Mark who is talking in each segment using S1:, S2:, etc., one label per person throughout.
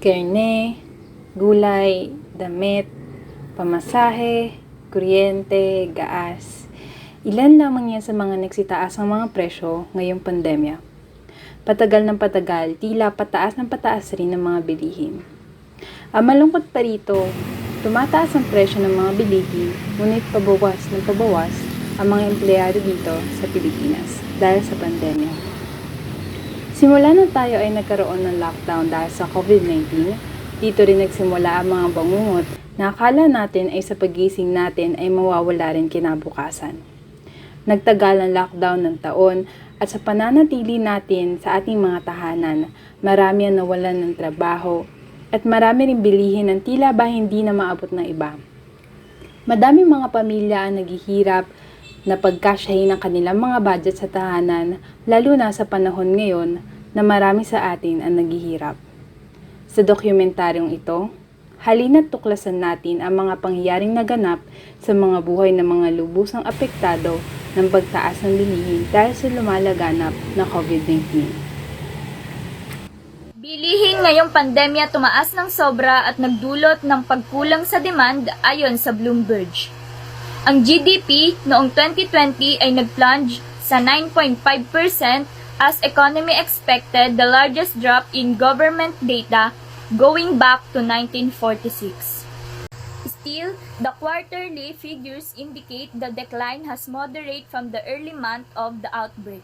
S1: Karne, gulay, damit, pamasahe, kuryente, gaas. Ilan lamang yan sa mga nagsitaas ang mga presyo ngayong pandemya. Patagal ng patagal, tila pataas ng pataas rin ng mga bilihin. Ang malungkot pa rito, tumataas ang presyo ng mga bilihin, ngunit pabawas ng pabawas ang mga empleyado dito sa Pilipinas dahil sa pandemya. Simula na tayo ay nagkaroon ng lockdown dahil sa COVID-19, dito rin nagsimula ang mga bangungot na akala natin ay sa pagising natin ay mawawala rin kinabukasan. Nagtagal ang lockdown ng taon at sa pananatili natin sa ating mga tahanan, marami ang nawalan ng trabaho at marami rin bilihin ng tila ba hindi na maabot ng iba. Madaming mga pamilya ang naghihirap na pagkasyahin ang kanilang mga budget sa tahanan, lalo na sa panahon ngayon na marami sa atin ang naghihirap. Sa dokumentaryong ito, halina't tuklasan natin ang mga pangyayaring naganap sa mga buhay ng mga lubusang apektado ng pagtaas ng bilihin dahil sa lumalaganap na COVID-19.
S2: Bilihin ngayong pandemya tumaas ng sobra at nagdulot ng pagkulang sa demand ayon sa Bloomberg. Ang GDP noong 2020 ay nag-plunge sa 9.5% as economy expected the largest drop in government data going back to 1946. Still, the quarterly figures indicate the decline has moderated from the early month of the outbreak.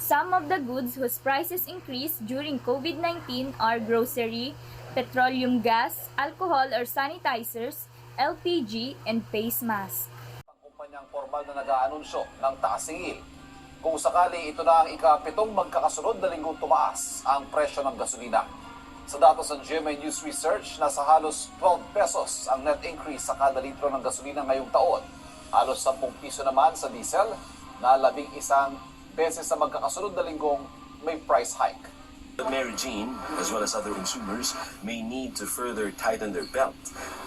S2: Some of the goods whose prices increased during COVID-19 are grocery, petroleum gas, alcohol or sanitizers, LPG, and face masks.
S3: Kumpanyang formal na nag-aanunsyo ng taas singil. Kung sakali ito na ang ika-7 magkakasunod na linggong tumaas ang presyo ng gasolina. Sa datos ng GMA News Research, nasa halos 12 pesos ang net increase sa kada litro ng gasolina ngayong taon. Halos 10 piso naman sa diesel na 11 beses sa magkakasunod na linggong may price hike.
S4: Mary Jean, as well as other consumers, may need to further tighten their belt,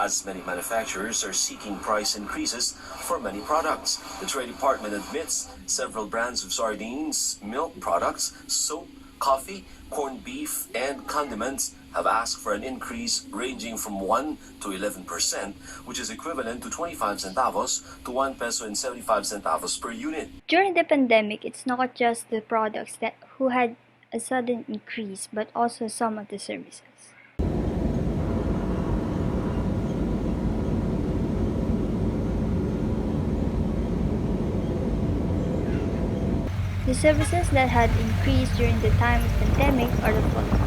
S4: as many manufacturers are seeking price increases for many products. The Trade Department admits several brands of sardines, milk products, soap, coffee, corned beef, and condiments have asked for an increase ranging from 1 to 11%, which is equivalent to 25 centavos to 1 peso and 75 centavos per unit.
S5: During the pandemic, it's not just the products that who had a sudden increase, but also some of the services. The services that had increased during the time of pandemic are the following: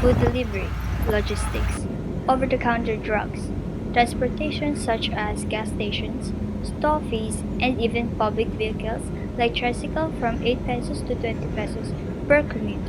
S5: food delivery, logistics, over-the-counter drugs, transportation such as gas stations, stall fees, and even public vehicles like tricycle from 8 pesos to 20 pesos per commute.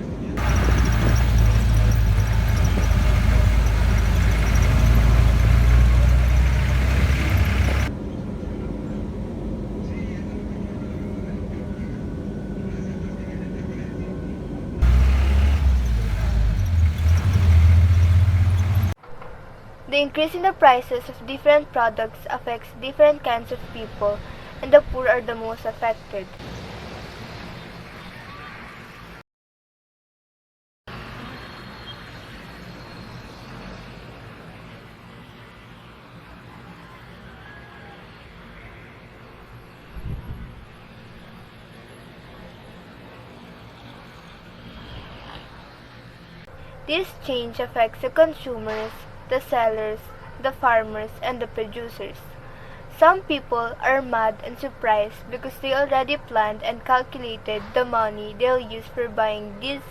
S6: The increase in the prices of different products affects different kinds of people, and the poor are the most affected. This change affects the consumers, the sellers, the farmers, and the producers. Some people are mad and surprised because they already planned and calculated the money they'll use for buying these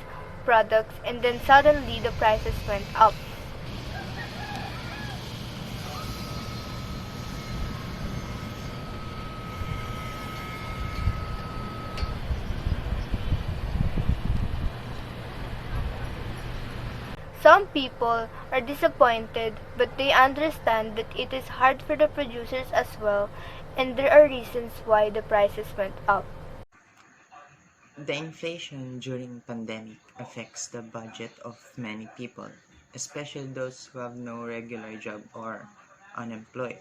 S6: products, and then suddenly the prices went up. Some people are disappointed, but they understand that it is hard for the producers as well, and there are reasons why the prices went up.
S7: The inflation during pandemic affects the budget of many people, especially those who have no regular job or unemployed.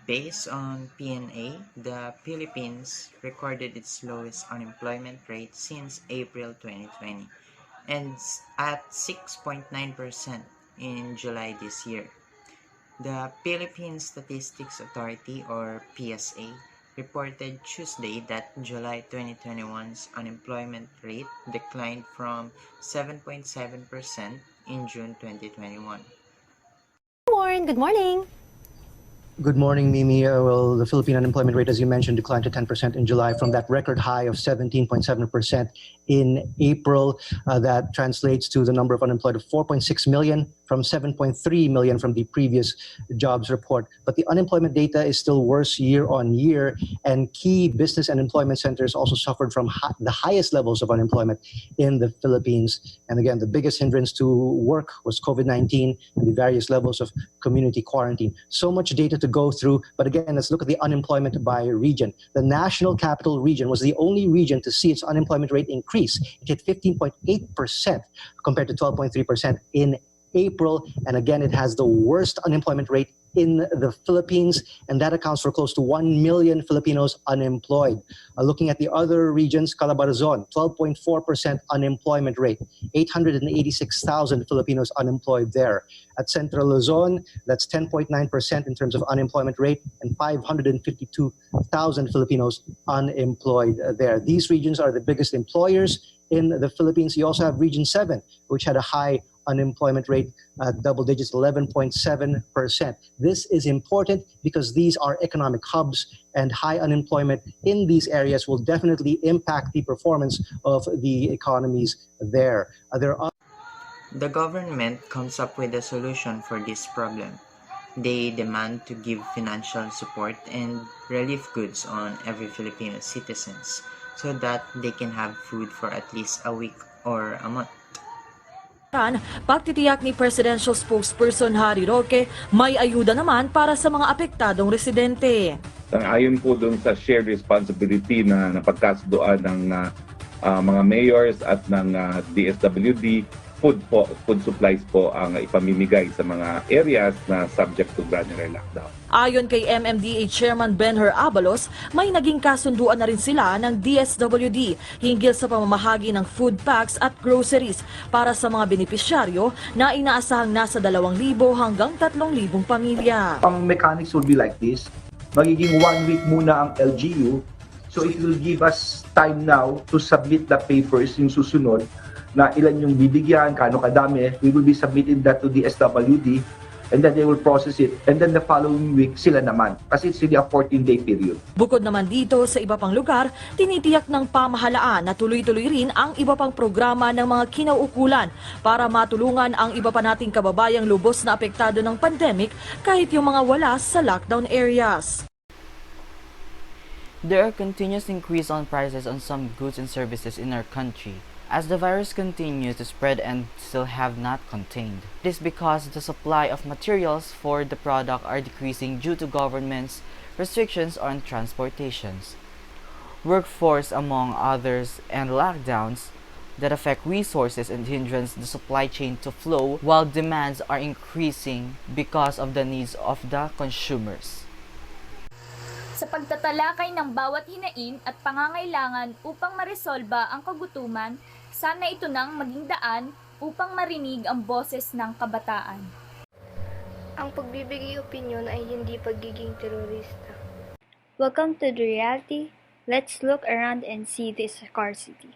S7: Based on PNA, the Philippines recorded its lowest unemployment rate since April 2020, and at 6.9% in July this year. The Philippine Statistics Authority or PSA reported Tuesday that July 2021's unemployment rate declined from 7.7% in June 2021.
S8: Warren, good morning.
S9: Good morning, Mimi. Well, the Philippine unemployment rate, as you mentioned, declined to 10% in July from that record high of 17.7% in April. That translates to the number of unemployed of 4.6 million from 7.3 million from the previous jobs report. But the unemployment data is still worse year on year, and key business and employment centers also suffered from the highest levels of unemployment in the Philippines. And again, the biggest hindrance to work was COVID-19 and the various levels of community quarantine. So much data to go through, but again, let's look at the unemployment by region. The National Capital Region was the only region to see its unemployment rate increase. It hit 15.8% compared to 12.3% in April, and again, it has the worst unemployment rate in the Philippines, and that accounts for close to 1 million Filipinos unemployed. Looking at the other regions, Calabarzon, 12.4% unemployment rate, 886,000 Filipinos unemployed there. At Central Luzon, that's 10.9% in terms of unemployment rate, and 552,000 Filipinos unemployed there. These regions are the biggest employers in the Philippines. You also have Region 7, which had a high unemployment rate, double digits, 11.7%. This is important because these are economic hubs, and high unemployment in these areas will definitely impact the performance of the economies there.
S7: The government comes up with a solution for this problem. They demand to give financial support and relief goods on every Filipino citizens so that they can have food for at least a week or a month.
S8: Pagtitiyak ni Presidential Spokesperson Harry Roque, may ayuda naman para sa mga apektadong residente.
S10: Ayon po doon sa shared responsibility na napagkasunduan ng mga mayors at ng DSWD, food supplies po ang ipamimigay sa mga areas na subject to granular lockdown.
S8: Ayon kay MMDA Chairman Benher Abalos, may naging kasunduan na rin sila ng DSWD hinggil sa pamamahagi ng food packs at groceries para sa mga benepisyaryo na inaasahang nasa 2,000 hanggang 3,000 pamilya.
S11: Ang mechanics will be like this. Magiging 1 week muna ang LGU. So it will give us time now to submit the papers yung susunod na ilan yung bibigyan, kano kadami. We will be submitting that to the SWD, and then they will process it. And then the following week, sila naman. Kasi it's really a 14-day period.
S8: Bukod naman dito sa iba pang lugar, tinitiyak ng pamahalaan na tuloy-tuloy rin ang iba pang programa ng mga kinauukulan para matulungan ang iba pa nating kababayang lubos na apektado ng pandemic kahit yung mga wala sa lockdown areas.
S12: There are continuous increase on prices on some goods and services in our country, as the virus continues to spread and still have not contained. It is because the supply of materials for the product are decreasing due to government's restrictions on transportations, workforce among others, and lockdowns that affect resources and hindrance the supply chain to flow, while demands are increasing because of the needs of the consumers.
S2: Sa pagtatalakay ng bawat hinain at pangangailangan upang maresolba ang kagutuman, sana ito nang maging daan upang marinig ang boses ng kabataan.
S6: Ang pagbibigay opinyon ay hindi pagiging terorista.
S5: Welcome to the reality. Let's look around and see this scarcity.